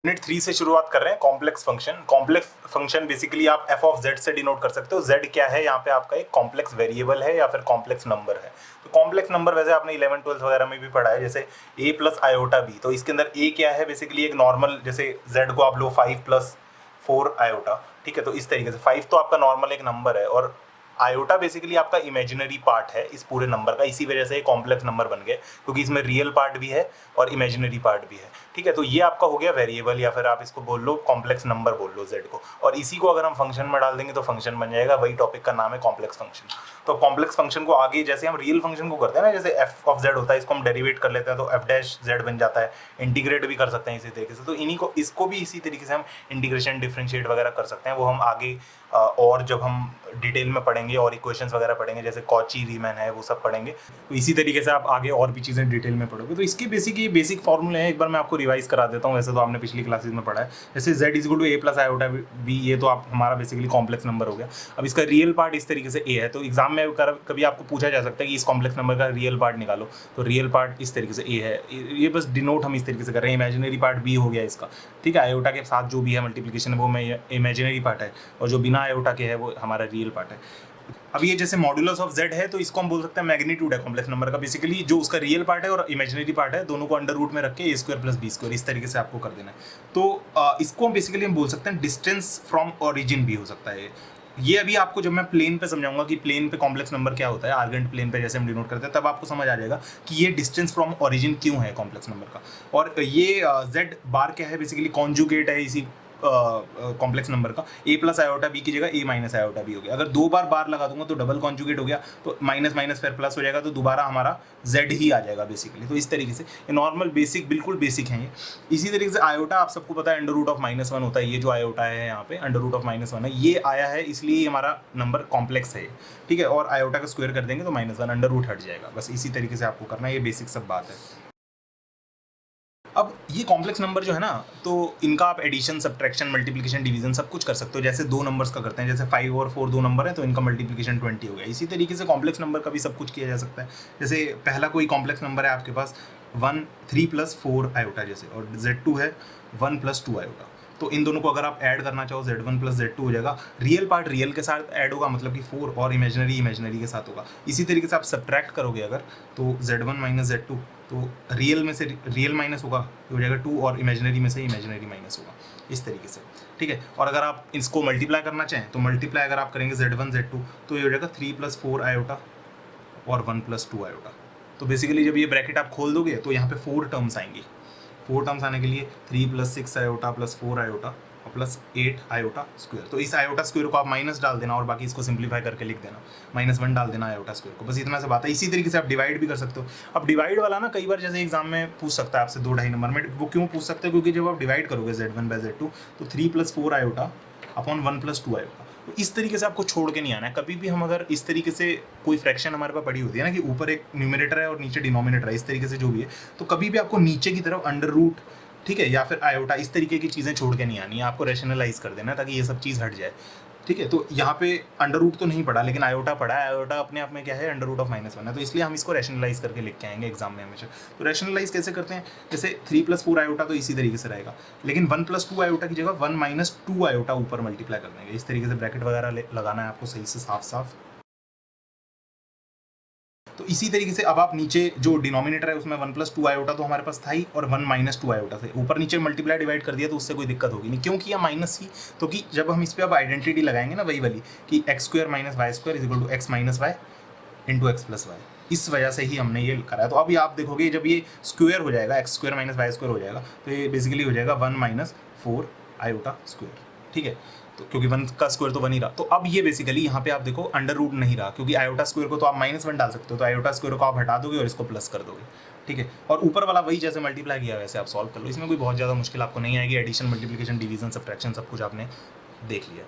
Unit 3 से शुरुआत कर रहे हैं complex function. Complex function basically आप एफ ऑफ जेड से डिनोट कर सकते हो। जेड क्या है यहाँ पे आपका एक कॉम्प्लेक्स वेरिएबल है या फिर कॉम्प्लेक्स नंबर है। तो कॉम्प्लेक्स नंबर वैसे आपने 11 12 वगैरह में भी पढ़ा है, जैसे a प्लस आयोटा बी। तो इसके अंदर a क्या है, बेसिकली एक नॉर्मल, जैसे z को आप लो 5 प्लस 4 आयोटा, ठीक है। तो इस तरीके से 5 तो आपका नॉर्मल एक नंबर है और आयोटा बेसिकली आपका इमेजिनरी पार्ट है इस पूरे नंबर का, इसी वजह से ये कॉम्प्लेक्स नंबर बन गए क्योंकि इसमें रियल पार्ट भी है और इमेजिनरी पार्ट भी है, ठीक है। तो ये आपका हो गया वेरिएबल या फिर आप इसको बोल लो कॉम्प्लेक्स नंबर बोल लो z को, और इसी को अगर हम फंक्शन में डाल देंगे तो फंक्शन बन जाएगा। वही टॉपिक का नाम है कॉम्प्लेक्स फंक्शन। तो कॉम्प्लेक्स फंक्शन को आगे जैसे हम रियल फंक्शन को करते हैं ना, जैसे एफ ऑफ जेड होता है, इसको हम डेरिवेट कर लेते हैं तो एफ डैश जेड बन जाता है। इंटीग्रेट भी कर सकते हैं इसी तरीके से। तो इन्हीं को, इसको भी इसी तरीके से हम इंटीग्रेशन डिफरेंशिएट वगैरह कर सकते हैं। वो हम आगे और जब हम डिटेल में पढ़ेंगे और इक्वेशंस वगैरह पढ़ेंगे, जैसे कॉची रीमैन है, वो सब पढ़ेंगे। तो इसी तरीके से आप आगे और भी चीज़ें डिटेल में पढ़ोगे। तो इसके बेसिक फॉर्मूले हैं, एक बार मैं आपको रिवाइज करा देता हूँ। वैसे तो आपने पिछली क्लासेस में पढ़ा है, जैसे z is to a plus iota b, ये तो आप हमारा बेसिकली कॉम्प्लेक्स नंबर हो गया। अब इसका रियल पार्ट इस तरीके से a है, तो एग्जाम में कभी आपको पूछा जा सकता है कि इस कॉम्प्लेक्स नंबर का रियल पार्ट निकालो। तो रियल पार्ट इस तरीके से a है, ये बस डिनोट हम इस तरीके से कर रहे हैं। इमेजिनरी पार्ट b हो गया इसका, ठीक है। आयोटा के साथ जो भी है मल्टीप्लिकेशन वो में इमेजिनरी पार्ट है, और जो बिना आयोटा के है वो हमारा रियल पार्ट है। अब ये जैसे मॉड्यूलस ऑफ z है, तो इसको हम बोल सकते हैं मैग्नीट्यूड है कॉम्प्लेक्स नंबर का। बेसिकली जो उसका रियल पार्ट है और इमेजिनरी पार्ट है, दोनों को अंडर रूट में रख के a square plus b square इस तरीके से आपको कर देना है। तो इसको हम बेसिकली हम बोल सकते हैं डिस्टेंस फ्रॉम ओरिजिन भी हो सकता है। ये अभी आपको जब मैं प्लेन पे समझाऊंगा कि प्लेन पे कॉम्प्लेक्स नंबर क्या होता है, आर्गेंट प्लेन पे जैसे हम डिनोट करते हैं, तब आपको समझ आ जाएगा कि ये डिस्टेंस फ्रॉम ओरिजिन क्यों है कॉम्प्लेक्स नंबर का। और ये z बार क्या है, बेसिकली कॉन्जुगेट है इसी कॉम्प्लेक्स नंबर का। a प्लस आयोटा बी की जगह a माइनस आयोटा बी हो गया। अगर दो बार लगा दूंगा तो डबल कॉन्जुगेट हो गया, तो माइनस माइनस फिर प्लस हो जाएगा, तो दोबारा हमारा z ही आ जाएगा बेसिकली। तो इस तरीके से ये नॉर्मल बेसिक, बिल्कुल बेसिक है ये। इसी तरीके से आयोटा आप सबको पता है अंडर रूट ऑफ -1 होता है। ये जो आयोटा है यहाँ पे अंडर रूट ऑफ -1 है, ये आया है इसलिए हमारा नंबर कॉम्प्लेक्स है, ठीक है। और आयोटा का स्क्वायर कर देंगे तो -1 अंडर रूट हट जाएगा। बस इसी तरीके से आपको करना है, ये बेसिक सब बात है। अब ये कॉम्प्लेक्स नंबर जो है ना, तो इनका आप एडिशन, सब्ट्रैक्शन, मल्टीप्लिकेशन, डिवीजन सब कुछ कर सकते हो। जैसे दो नंबर्स का करते हैं, जैसे 5 और 4 दो नंबर है तो इनका मल्टीप्लिकेशन 20 हो गया। इसी तरीके से कॉम्प्लेक्स नंबर का भी सब कुछ किया जा सकता है। जैसे पहला कोई कॉम्प्लेक्स नंबर है आपके पास 3 प्लस 4 आयोटा जैसे, और z2 है 1 प्लस 2 आयोटा। तो इन दोनों को अगर आप ऐड करना चाहो z1 प्लस z2 हो जाएगा। रियल पार्ट रियल के साथ ऐड होगा, मतलब कि 4, और इमेजिनरी के साथ होगा। इसी तरीके से आप सब्ट्रैक्ट करोगे अगर, तो z1 माइनस z2, तो रियल में से रियल माइनस होगा, हो जाएगा 2, और इमेजिनरी में से इमेजिनरी माइनस होगा, इस तरीके से, ठीक है। और अगर आप इसको मल्टीप्लाई करना चाहें तो मल्टीप्लाई अगर आप करेंगे z1 z2, तो ये हो जाएगा 3 प्लस 4 आयोटा और 1 प्लस 2 आयोटा। तो बेसिकली जब ये ब्रैकेट आप खोल दोगे तो यहाँ पे 4 टर्म्स आएंगी। 4 टर्म्स आने के लिए 3 प्लस 6 आयोटा प्लस 4 आयोटा और प्लस 8 आयोटा स्क्वायर। तो इस आयोटा स्क्वायर को आप माइनस डाल देना और बाकी इसको सिंप्लीफाई करके लिख देना, -1 डाल देना आयोटा स्क्वायर को। बस इतना सा बात है। इसी तरीके से आप डिवाइड भी कर सकते हो। अब डिवाइड वाला ना कई बार जैसे एग्जाम में पूछ सकता है आपसे 2-2.5 नंबर में। वो क्यों पूछ सकते हैं, क्योंकि जब आप डिवाइड करोगे z1 बाय z2, तो 3 plus 4 iota upon 1 plus 2 iota. तो इस तरीके से आपको छोड़ के नहीं आना है कभी भी। हम अगर इस तरीके से कोई फ्रैक्शन हमारे पास पड़ी होती है ना, कि ऊपर एक न्यूमरेटर है और नीचे डिनोमिनेटर है, इस तरीके से जो भी है, तो कभी भी आपको नीचे की तरफ अंडर रूट, ठीक है, या फिर आयोटा, इस तरीके की चीज़ें छोड़ के नहीं आनी है। आपको रैशनलाइज कर देना है ताकि ये सब चीज़ हट जाए, ठीक है। तो यहाँ पे अंडर रूट तो नहीं पड़ा, लेकिन आयोटा पड़ा है। आयोटा अपने आप में क्या है, अंडर रूट ऑफ -1 है, तो इसलिए हम इसको रैशनलाइज करके लिख के आएंगे एग्जाम में हमेशा। तो रैशनलाइज कैसे करते हैं, जैसे 3 प्लस 4 आयोटा तो इसी तरीके से रहेगा, लेकिन 1 प्लस 2 आयोटा की जगह 1 माइनस 2 आयोटा ऊपर मल्टीप्लाई कर देंगे। इस तरीके से ब्रैकेट वगैरह लगाना है आपको सही से, साफ साफ। तो इसी तरीके से अब आप नीचे जो डिनोमिनेटर है उसमें 1 प्लस 2 आयोटा तो हमारे पास था ही, और 1 माइनस 2 आयोटा से ऊपर नीचे मल्टीप्लाई डिवाइड कर दिया, तो उससे कोई दिक्कत होगी नहीं। क्यों किया माइनस ही, तो कि जब हम इस पर अब आइडेंटिटी लगाएंगे ना, वही वाली कि x square minus y square is equal to x minus y into x plus y, इस वजह से ही हमने ये करा है। तो अभी आप देखोगे जब ये स्क्वायर हो जाएगा, x square minus y square हो जाएगा, तो ये बेसिकली हो जाएगा 1 माइनस 4 आयोटा स्क्वायर, ठीक है। तो क्योंकि 1 का स्क्वायर तो 1 ही रहा, तो अब ये बेसिकली यहाँ पे आप देखो अंडर रूट नहीं रहा, क्योंकि आयोटा स्क्वायर को तो आप -1 डाल सकते हो, तो आयोटा स्क्वायर को आप हटा दोगे और इसको प्लस कर दोगे, ठीक है। और ऊपर वाला वही जैसे मल्टीप्लाई किया वैसे आप सॉल्व कर लो। इसमें कोई बहुत ज़्यादा मुश्किल आपको नहीं आएगी। एडिशन, मल्टीप्लिकेशन, डिवीजन, सब्ट्रैक्शन सब कुछ आपने देख लिया।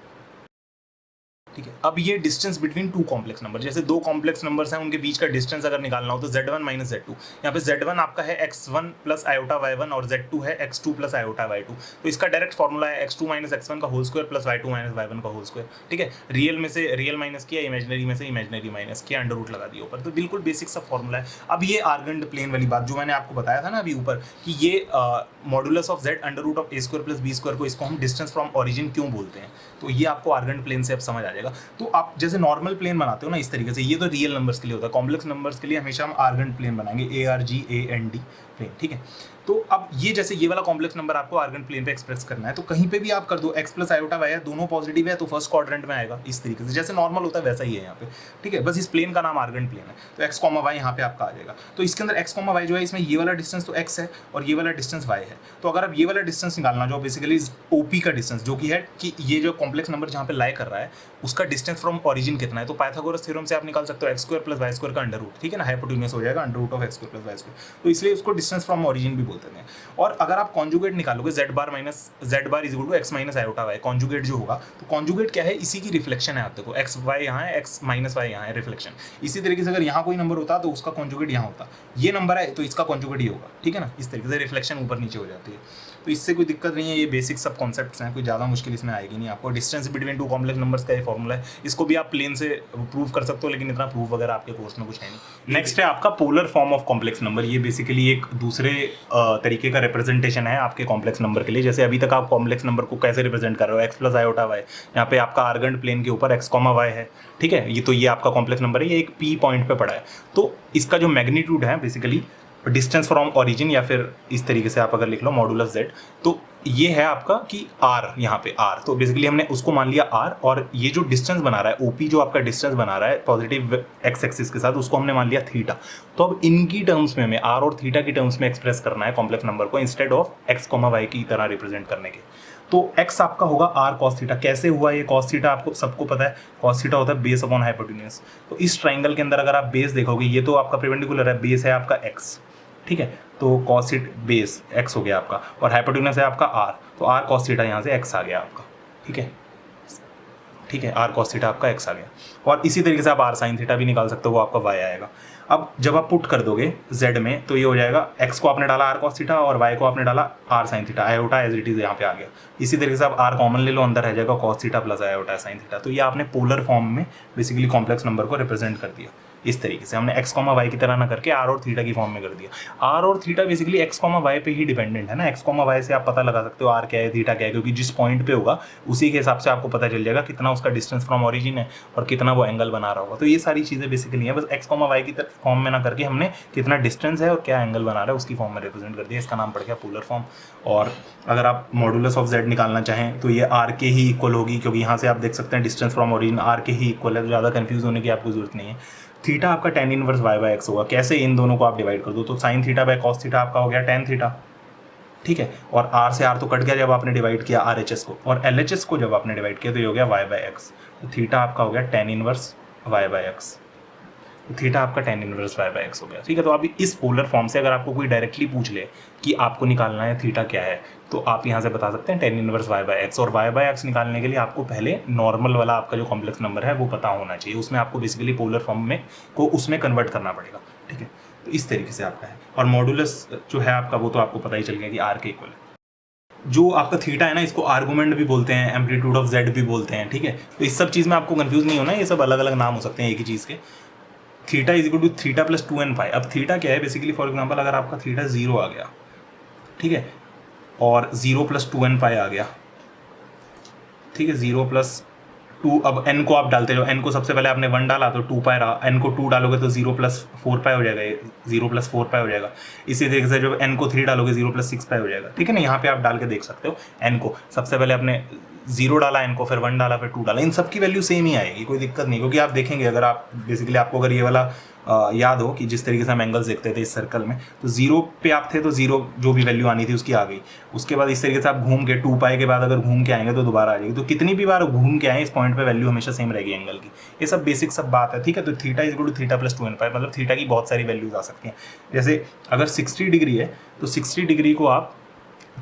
ठीक है। अब ये distance between two complex number, जैसे दो कॉम्प्लेक्स नंबर्स हैं उनके बीच का डिस्टेंस अगर निकालना हो तो z1 माइनस z2, यहाँ पे z1 आपका है x1 प्लस आयोटा y1 और z2 है x2 प्लस आयोटा y2। तो इसका डायरेक्ट फॉर्मूला है x2 माइनस x1 का whole square plus y2 minus y1 का होल स्क्वायर। ठीक है, रियल में से रियल माइनस किया, इमेजिनरी में से इमेजिनरी माइनस किया, अंडर रूट लगा दिया ऊपर। तो बिल्कुल बेसिक सा फॉर्मूला है। अब ये आर्गेंड प्लेन वाली बात जो मैंने आपको बताया था ना अभी ऊपर, कि ये modulus of z under root of a square plus b square को, इसको हम डिस्टेंस फ्रॉम ओरिजिन क्यों बोलते हैं, तो ये आपको आर्गेंड प्लेन से अब समझ आ जाएगा। तो आप जैसे नॉर्मल प्लेन बनाते हो ना इस तरीके से, ये तो रियल नंबर्स के लिए होता है, कॉम्प्लेक्स नंबर्स के लिए हमेशा हम आर्गेंड प्लेन बनाएंगे, ARGAND प्लेन। ठीक है, तो अब ये जैसे ये वाला कॉम्प्लेक्स नंबर आपको आर्गेंड प्लेन पे एक्सप्रेस करना है, तो कहीं पे भी आप कर दो x प्लस आयोटा y है, दोनों पॉजिटिव है तो फर्स्ट क्वाड्रेंट में आएगा, इस तरीके से जैसे नॉर्मल होता है वैसा ही है यहाँ पे। ठीक है, बस इस प्लेन का नाम आर्गेंड प्लेन है। तो x कॉमा y यहाँ पे आपका आ जाएगा। तो इसके अंदर x कॉमा y जो है, इसमें ये वाला डिस्टेंस तो x है और ये वाला डिस्टेंस y है। तो अगर आप ये वाला डिस्टेंस निकालना जो बेसिकली OP का डिस्टेंस, जो कि है कि ये जो कॉम्प्लेक्स नंबर जहाँ पे लाई कर रहा है उसका डिस्टेंस फ्रॉम ओरिजिन कितना है, तो पाइथागोरस थ्योरम से आप निकाल सकते हो x square plus y square का अंडर रूट। ठीक है ना, हाइपोटेन्यूस हो जाएगा under root of x square plus y square, तो इसलिए उसको डिस्टेंस फ्रॉम ओरिजिन भी बोलते हैं। और अगर आप कॉन्जुगेट निकालोगे z bar minus z bar is equal to x minus iota y, conjugate जो होगा, तो कॉन्जुगेट क्या है, इसी की रिफ्लेक्शन है। आप देखो x y यहाँ है, x माइनस y यहाँ है, रिफ्लेक्शन। इसी तरीके से अगर यहाँ कोई नंबर होता तो उसका कॉन्जुगेट यहाँ होता, ये नंबर है तो इसका कॉन्जुगेट ही होगा। ठीक है ना, इस तरीके से रिफ्लेक्शन ऊपर नीचे हो जाती है। तो इससे कोई दिक्कत नहीं है, ये बेसिक सब कॉन्सेप्ट्स हैं, कोई ज़्यादा मुश्किल इसमें आएगी नहीं आपको। Distance between two complex numbers का ये फॉर्मूला है, इसको भी आप प्लेन से प्रूव कर सकते हो, लेकिन इतना प्रूफ वगैरह आपके कोर्स में कुछ है नहीं। नेक्स्ट है आपका polar form of complex number. ये बेसिकली एक दूसरे तरीके का रिप्रेजेंटेशन है आपके कॉम्प्लेक्स नंबर के लिए। जैसे अभी तक आप कॉम्प्लेक्स नंबर को कैसे रिप्रेजेंट कर रहे हो, एक्स प्लस आयोटा वाई, यहाँ पे आपका आर्गेंड प्लेन के ऊपर एक्स कॉमा वाई है। ठीक है, ये आपका कॉम्प्लेक्स नंबर है, ये एक पी पॉइंट पे पड़ा है। तो इसका जो मैग्नीट्यूड है बेसिकली डिस्टेंस फ्रॉम ओरिजिन, या फिर इस तरीके से आप अगर लिख लो मॉडुलस z, तो ये है आपका कि r, यहाँ पे r, तो बेसिकली हमने उसको मान लिया r, और ये जो डिस्टेंस बना रहा है OP, जो आपका डिस्टेंस बना रहा है पॉजिटिव x एक्सिस के साथ, उसको हमने मान लिया थीटा। तो अब इनकी टर्म्स में हमें r और थीटा की टर्म्स में एक्सप्रेस करना है कॉम्प्लेक्स नंबर को, इंस्टेड ऑफ x, y की तरह रिप्रेजेंट करने के। तो x आपका होगा r cos थीटा। कैसे हुआ ये cos थीटा, आपको सबको पता है cos थीटा होता है बेस अपॉन हाइपोटेन्यूज। तो इस ट्राइंगल के अंदर अगर आप बेस देखोगे, ये तो आपका परपेंडिकुलर है, बेस है आपका x। ठीक है, तो cos इट बेस x हो गया आपका, और हाइपोटेन्यूज है आपका r, तो r cos थीटा यहाँ से x आ गया आपका। ठीक है, ठीक है, r cos थीटा आपका x आ गया। और इसी तरीके से आप r sin थीटा भी निकाल सकते हो, वो आपका y आएगा। अब जब आप पुट कर दोगे z में, तो ये हो जाएगा x को आपने डाला r cos थीटा और y को आपने डाला r sin theta, iota as it is यहाँ पे आ गया। इसी तरीके से आप r कॉमन ले लो, अंदर रह जाएगा cos theta plus iota sin theta. तो ये आपने पोलर फॉर्म में बेसिकली कॉम्प्लेक्स नंबर को रिप्रेजेंट कर दिया। इस तरीके से हमने x, y की तरह ना करके r और थीटा की फॉर्म में कर दिया। r और थीटा बेसिकली x, y पे ही डिपेंडेंट है ना। x, y से आप पता लगा सकते हो r क्या है, थीटा क्या है, क्योंकि जिस पॉइंट पे होगा उसी के हिसाब से आपको पता चल जाएगा कितना उसका डिस्टेंस फ्रॉम ओरिजिन है और कितना वो एंगल बना रहा होगा। तो ये सारी चीज़ें बेसिकली है, बस x, y की फॉर्म में ना करके हमने कितना डिस्टेंस है और क्या एंगल बना रहा है उसकी फॉर्म में रिप्रेजेंट कर दिया। इसका नाम पड़ गया पोलर फॉर्म। और अगर आप मॉडुलस ऑफ z निकालना चाहें तो ये r के ही इक्वल होगी, क्योंकि यहाँ से आप देख सकते हैं डिस्टेंस फ्रॉम ओरिजिन r के ही इक्वल है, तो ज़्यादा कन्फ्यूज होने की आपको जरूरत नहीं है। थीटा आपका tan inverse y by x होगा। कैसे, इन दोनों को आप डिवाइड कर दो, तो sin theta by cos theta आपका हो गया tan थीटा। ठीक है, और r से r तो कट गया जब आपने डिवाइड किया RHS को, और LHS को जब आपने डिवाइड किया तो ये हो गया y बाय x। तो थीटा आपका हो गया tan inverse y by x, तो थीटा आपका tan inverse y by x हो गया। ठीक है, तो अभी इस पोलर फॉर्म से अगर आपको कोई डायरेक्टली पूछ ले कि आपको निकालना है थीटा क्या है, तो आप यहाँ से बता सकते हैं tan inverse y by x। और y बाय x निकालने के लिए आपको पहले नॉर्मल वाला आपका जो कॉम्प्लेक्स नंबर है वो पता होना चाहिए, उसमें आपको बेसिकली पोलर फॉर्म में को उसमें कन्वर्ट करना पड़ेगा। ठीक है, तो इस तरीके से आपका है। और मॉडुलस जो है आपका वो तो आपको पता ही चल गया कि r के इक्वल है। जो आपका थीटा है ना, इसको आर्गुमेंट भी बोलते हैं, एम्पलीट्यूड ऑफ z भी बोलते हैं। ठीक है, तो इस सब चीज़ में आपको कंफ्यूज नहीं होना, ये सब अलग अलग नाम हो सकते हैं एक ही चीज़ के। Theta is equal to theta plus 2n pi. अब थीटा क्या है बेसिकली, फॉर एग्जांपल अगर आपका थीटा 0 आ गया, ठीक है, और 0 प्लस 2n पाई आ गया, ठीक है, 0 प्लस 2, अब n को आप डालते जाओ, n को सबसे पहले आपने 1 डाला तो 2 पाई रहा, n को 2 डालोगे तो 0 प्लस 4 पाई हो जाएगा, 0 प्लस 4 पाई हो जाएगा। इसी तरीके से जब n को 3 डालोगे 0 प्लस 6 पाई हो जाएगा। ठीक है ना, यहाँ पे आप डाल के देख सकते हो, n को सबसे पहले आपने 0 डाला, n को फिर 1 डाला, फिर 2 डाला, इन सब की वैल्यू सेम ही आएगी, कोई दिक्कत नहीं। क्योंकि आप देखेंगे, अगर आप बेसिकली आपको अगर ये वाला याद हो कि जिस तरीके से हम एंगल्स देखते थे इस सर्कल में, तो 0 पे आप थे तो 0 जो भी वैल्यू आनी थी उसकी आ गई। उसके बाद इस तरीके से आप घूम के 2 पाई के बाद अगर घूम के आएंगे तो दोबारा आ जाएगी। तो कितनी भी बार घूम के आए इस पॉइंट पे वैल्यू हमेशा सेम रहेगी एंगल की। ये सब बेसिक सब बात है। ठीक है, तो theta is equal to theta plus 2n pi, मतलब थीटा की बहुत सारी वैल्यूज आ सकती हैं। जैसे अगर 60 डिग्री है तो 60 डिग्री को आप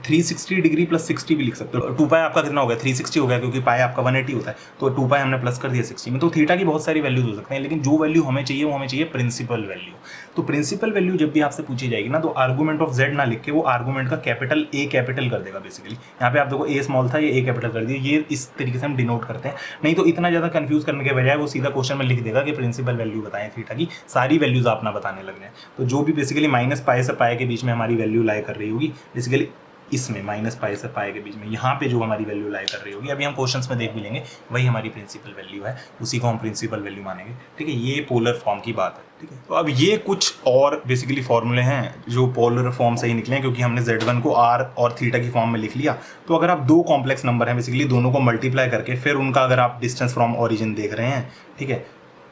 360 डिग्री प्लस 60 भी लिख सकते हो। 2 पाई आपका कितना हो गया, 360 हो गया, क्योंकि पाई आपका 180 होता है, तो 2 पाई हमने प्लस कर दिया 60 में। तो थीटा की बहुत सारी वैल्यूज हो सकते हैं, लेकिन जो वैल्यू हमें चाहिए वो हमें चाहिए प्रिंसिपल वैल्यू। तो प्रिंसिपल वैल्यू जब भी आपसे पूछी जाएगी ना, तो आर्गूमेंट ऑफ जेड ना लिख के वो आर्गूमेंट का कैपिटल ए कैपिटल कर देगा बेसिकली। यहाँ पे आप देखो ए स्मॉल था, ये ए कैपिटल कर दिया, ये इस तरीके से हम डिनोट करते हैं। नहीं तो इतना ज़्यादा कंफ्यूज करने के बजाय वो सीधा क्वेश्चन में लिख देगा कि प्रिंसिपल वैल्यू बताएं थीटा की, सारी वैल्यूज आप ना बताने लग जाए। तो जो भी बेसिकली माइनस पाई से पाई के बीच में हमारी वैल्यू लाई कर रही होगी, बेसिकली इसमें माइनस पाई से पाई के बीच में यहाँ पे जो हमारी वैल्यू लाई कर रही होगी, अभी हम क्वेश्चंस में देख भी लेंगे, वही हमारी प्रिंसिपल वैल्यू है, उसी को हम प्रिंसिपल वैल्यू मानेंगे। ठीक है, ये पोलर फॉर्म की बात है। ठीक है, तो अब ये कुछ और बेसिकली फॉर्मूले हैं जो पोलर फॉर्म से ही निकले हैं, क्योंकि हमने z1 को r और थीटा की फॉर्म में लिख लिया। तो अगर आप दो कॉम्प्लेक्स नंबर हैं, बेसिकली दोनों को मल्टीप्लाई करके फिर उनका अगर आप डिस्टेंस फ्रॉम ओरिजिन देख रहे हैं, ठीक है,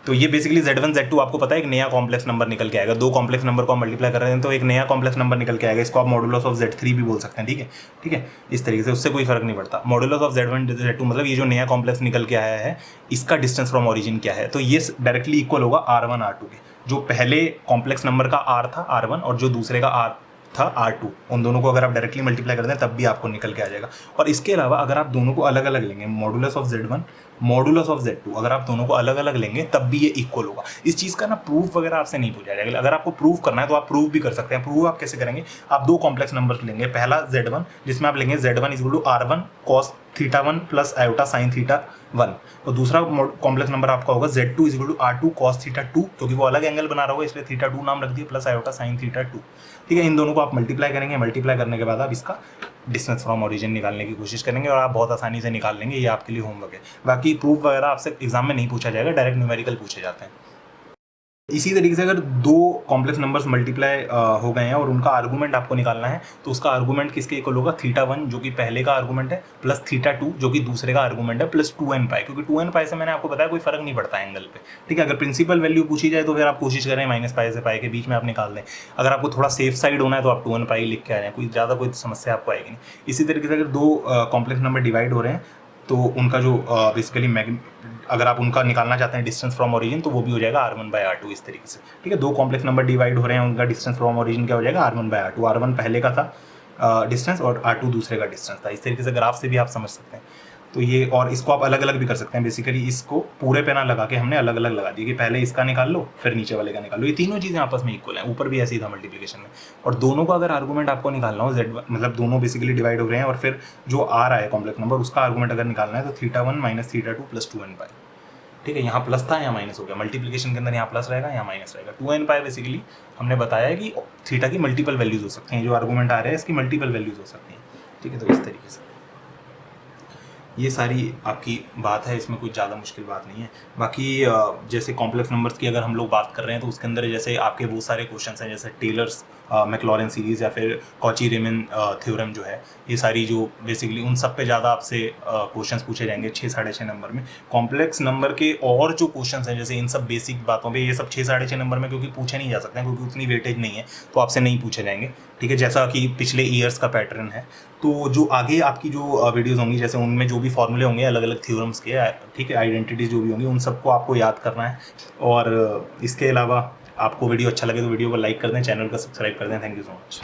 तो ये बेसिकली z1 z2 आपको पता है एक नया कॉम्प्लेक्स नंबर निकल के आएगा। दो कॉम्प्लेक्स नंबर को हम मल्टीप्लाई कर रहे हैं तो एक नया कॉम्प्लेक्स नंबर निकल के आएगा, इसको आप मॉडुलस ऑफ z3 भी बोल सकते हैं। ठीक है, ठीक है, इस तरीके से, उससे कोई फर्क नहीं पड़ता। मॉडुलस ऑफ z1 z2 मतलब ये जो नया कॉम्प्लेक्स निकल के आया है इसका डिस्टेंस फ्रॉम ओरिजिन क्या है, तो ये डायरेक्टली इक्वल होगा r1 r2 के। जो पहले कॉम्प्लेक्स नंबर का r था r1 और जो दूसरे का r था r2, उन दोनों को अगर आप डायरेक्टली मल्टीप्लाई करते हैं तब भी आपको निकल के आ जाएगा। और इसके अलावा अगर आप दोनों को अलग अलग लेंगे, modulus of z1 modulus of z2, अगर आप दोनों को अलग अलग लेंगे तब भी ये इक्वल होगा। इस चीज़ का ना प्रूफ वगैरह आपसे नहीं पूछा जाएगा। अगर आपको प्रूफ करना है तो आप प्रूफ भी कर सकते हैं। प्रूफ आप कैसे करेंगे, आप दो कॉम्प्लेक्स नंबर लेंगे, पहला z1 जिसमें आप लेंगे z1 is equal to r1 cos theta 1 plus iota sine theta 1, और दूसरा कॉम्प्लेक्स नंबर आपका होगा z2 is equal to r2 cos theta 2, क्योंकि वो अलग एंगल बना रहा होगा इसलिए थीटा 2 नाम रख दिया, प्लस आयोटा साइन थीटा 2। ठीक है, इन दोनों को आप मल्टीप्लाई करेंगे, मल्टीप्लाई करने के बाद आप इसका डिस्टेंस फ्रॉम ओरिजिन निकालने की कोशिश करेंगे और आप बहुत आसानी से निकाल लेंगे। ये आपके लिए होमवर्क है। बाकी प्रूफ वगैरह आपसे एग्जाम में नहीं पूछा जाएगा, डायरेक्ट न्यूमेरिकल पूछे जाते हैं। इसी तरीके से अगर दो कॉम्प्लेक्स नंबर्स मल्टीप्लाई हो गए हैं और उनका आर्गूमेंट आपको निकालना है, तो उसका आर्गूमेंट किसके इक्वल होगा, थीटा 1 जो कि पहले का आर्गूमेंट है प्लस थीटा 2 जो कि दूसरे का आर्गूमेंट है प्लस 2n पाई, क्योंकि 2n पाई से मैंने आपको बताया कोई फर्क नहीं पड़ता एंगल पे। ठीक है, अगर प्रिंसिपल वैल्यू पूछी जाए तो फिर आप कोशिश करें माइनस पाई से पाई के बीच में आप निकाल दें। अगर आपको थोड़ा सेफ साइड होना है तो आप 2n पाई लिख के आ जाएं, कोई ज़्यादा कोई समस्या आपको आएगी नहीं। इसी तरीके से अगर दो कॉम्प्लेक्स नंबर डिवाइड हो रहे हैं तो उनका जो बेसिकली अगर आप उनका निकालना चाहते हैं डिस्टेंस फ्रॉम ओरिजिन, तो वो भी हो जाएगा r1 बाय r2 इस तरीके से। ठीक है, दो कॉम्प्लेक्स नंबर डिवाइड हो रहे हैं, उनका डिस्टेंस फ्रॉम ओरिजिन क्या हो जाएगा, r1 बाय r2। r1 पहले का था डिस्टेंस और r2 दूसरे का डिस्टेंस था। इस तरीके से ग्राफ से भी आप समझ सकते हैं। तो ये, और इसको आप अलग अलग भी कर सकते हैं। बेसिकली इसको पूरे पे ना लगा के हमने अलग अलग लगा दिया कि पहले इसका निकाल लो फिर नीचे वाले का निकाल लो। ये तीनों चीज़ें आपस में इक्वल हैं, ऊपर भी ऐसे ही था मल्टीप्लिकेशन में। और दोनों का अगर आर्गूमेंट आपको निकालना हो, z मतलब दोनों बेसिकली डिवाइड हो रहे हैं और फिर जो आ रहा है कॉम्प्लेक्स नंबर उसका आर्गूमेंट अगर निकालना है तो theta 1 minus theta 2 plus 2n पाई। ठीक है, यहाँ प्लस था यहाँ माइनस हो गया, मल्टीप्लिकेशन के अंदर यहाँ प्लस रहेगा यहाँ माइनस रहेगा। 2n पाई बेसिकली हमने बताया है कि थीटा की मल्टीपल वैल्यूज हो सकती हैं, जो आर्गूमेंट आ रहे हैं इसकी मल्टीपल वैल्यूज हो सकती हैं। ठीक है, तो इस तरीके से ये सारी आपकी बात है, इसमें कोई ज़्यादा मुश्किल बात नहीं है। बाकी जैसे कॉम्प्लेक्स नंबर्स की अगर हम लोग बात कर रहे हैं तो उसके अंदर जैसे आपके वो सारे क्वेश्चंस हैं, जैसे टेलर्स मैक्लॉरेन सीरीज़ या फिर कॉची रीमन थ्योरम जो है, ये सारी जो बेसिकली उन सब पे ज़्यादा आपसे क्वेश्चंस पूछे जाएंगे 6 साढ़े 6 नंबर में। कॉम्प्लेक्स नंबर के और जो क्वेश्चंस हैं जैसे इन सब बेसिक बातों पे, ये सब 6 साढ़े 6 नंबर में क्योंकि पूछे नहीं जा सकते हैं, क्योंकि उतनी वेटेज नहीं है तो आपसे नहीं पूछे जाएंगे। ठीक है, जैसा कि पिछले ईयर्स का पैटर्न है। तो जो आगे आपकी जो वीडियोज़ होंगी जैसे उनमें जो भी फॉर्मूले होंगे अलग अलग थ्योरम्स के, ठीक है, आइडेंटिटीज जो भी होंगी उन सबको आपको याद करना है। और इसके अलावा आपको वीडियो अच्छा लगे तो वीडियो को लाइक कर दें, चैनल को सब्सक्राइब कर दें। Thank you so much.